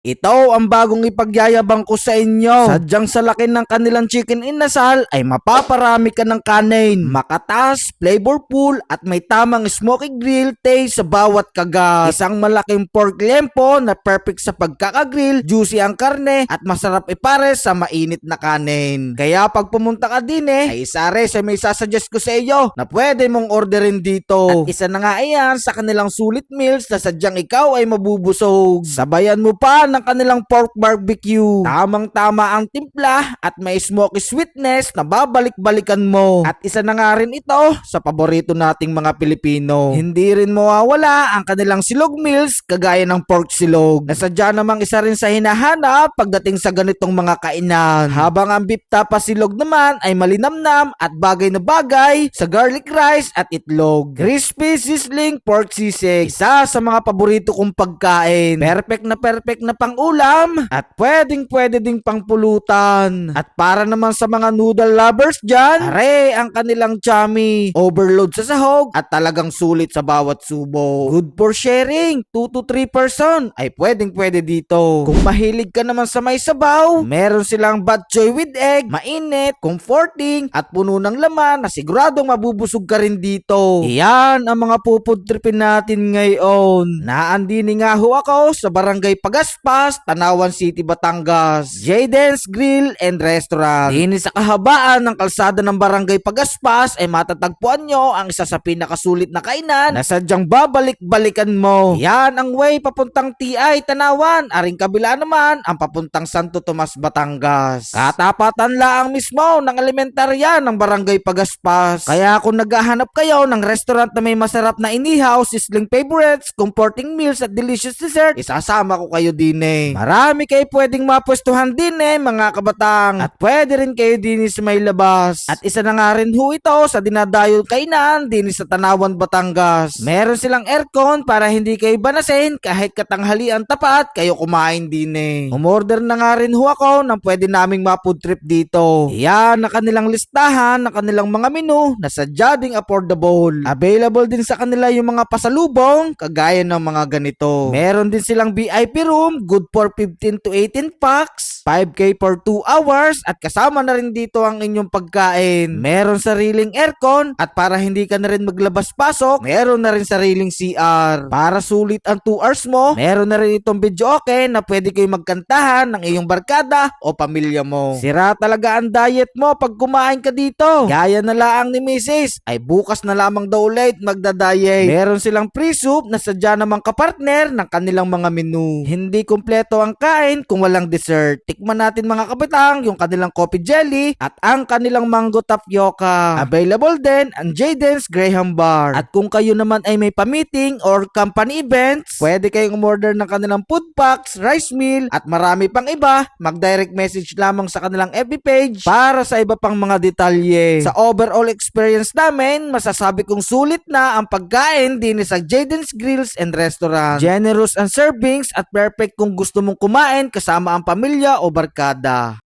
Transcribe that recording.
Ito ang bagong ipagyayabang ko sa inyo. Sadyang sa laki ng kanilang chicken inasal ay mapaparami ka ng kanin. Makatas, flavorful at may tamang smoky grill taste sa bawat kagat. Isang malaking pork lempo na perfect sa pagkakagrill, juicy ang karne at masarap ipares sa mainit na kanin. Kaya pag pumunta ka din ay isa rin sa may sasuggest ko sa iyo na pwede mong orderin dito. At isa na nga iyan sa kanilang sulit meals na sadyang ikaw ay mabubusog. Sabayan mo pa ng kanilang pork barbecue. Tamang-tama ang timpla at may smoky sweetness na babalik-balikan mo. At isa na nga rin ito sa paborito nating mga Pilipino. Hindi rin mawawala ang kanilang silog meals kagaya ng pork silog. Nasadya namang isa rin sa hinahanap pagdating sa ganitong mga kainan. Habang ang beef tapa silog naman ay malinamnam at bagay na bagay sa garlic rice at itlog. Crispy sizzling pork sisig. Isa sa mga paborito kong pagkain. Perfect na pang-ulam at pwede ding pangpulutan. At para naman sa mga noodle lovers dyan, are ang kanilang chami. Overload sa sahog at talagang sulit sa bawat subo. Good for sharing. 2 to 3 person ay pwede dito. Kung mahilig ka naman sa may sabaw, meron silang bok choy with egg, mainit, comforting at puno ng laman na siguradong mabubusog ka rin dito. Iyan ang mga pupudtripin natin ngayon. Naandini nga ho ako sa Barangay Pagaspas, Tanawan City, Batangas. Jayden's Grill and Restaurant. Dini sa kahabaan ng kalsada ng Barangay Pagaspas ay matatagpuan nyo ang isa sa pinakasulit na kainan na sadyang babalik-balikan mo. Yan ang way papuntang TI Tanawan. Aring kabila naman ang papuntang Santo Tomas, Batangas. Katapatan lang mismo ng elementarya ng Barangay Pagaspas. Kaya kung naghahanap kayo ng restaurant na may masarap na inihaw, sizzling favorites, comforting meals at delicious dessert, isasama ko kayo din Marami kayo pwedeng mapwestuhan din mga kabatang. At pwede rin kayo din sa may labas. At isa na nga rin ho ito sa dinadayo kainan din sa Tanawan, Batangas. Meron silang aircon para hindi kayo banasin kahit katanghalian tapat kayo kumain din Umorder na nga rin ho ako ng pwede naming ma-food trip dito. Yan na kanilang listahan ng kanilang mga menu na sadya ding affordable. Available din sa kanila yung mga pasalubong kagaya ng mga ganito. Meron din silang VIP room, good for 15 to 18 packs, 5K for 2 hours at kasama na rin dito ang inyong pagkain. Meron sariling aircon at para hindi ka na rin maglabas-pasok, meron na rin sariling CR. Para sulit ang 2 hours mo, meron na rin itong video okay na pwede kayo magkantahan ng iyong barkada o pamilya mo. Sira talaga ang diet mo pag kumain ka dito. Gaya na lang ni Mrs. ay bukas na lamang daw ulit magda-diet. Meron silang free soup na sadya namang kapartner ng kanilang mga menu. Hindi kumpleto ang kain kung walang dessert. Tikman natin mga kapitang yung kanilang coffee jelly at ang kanilang mango tapioca. Available din ang Jayden's Graham Bar. At kung kayo naman ay may pa-meeting or company events, pwede kayong umorder ng kanilang food packs, rice meal at marami pang iba. Mag-direct message lamang sa kanilang FB page para sa iba pang mga detalye. Sa overall experience namin, masasabi kong sulit na ang pagkain din sa Jayden's Grills and Restaurant. Generous ang servings at perfect kung gusto mong kumain kasama ang pamilya o barkada.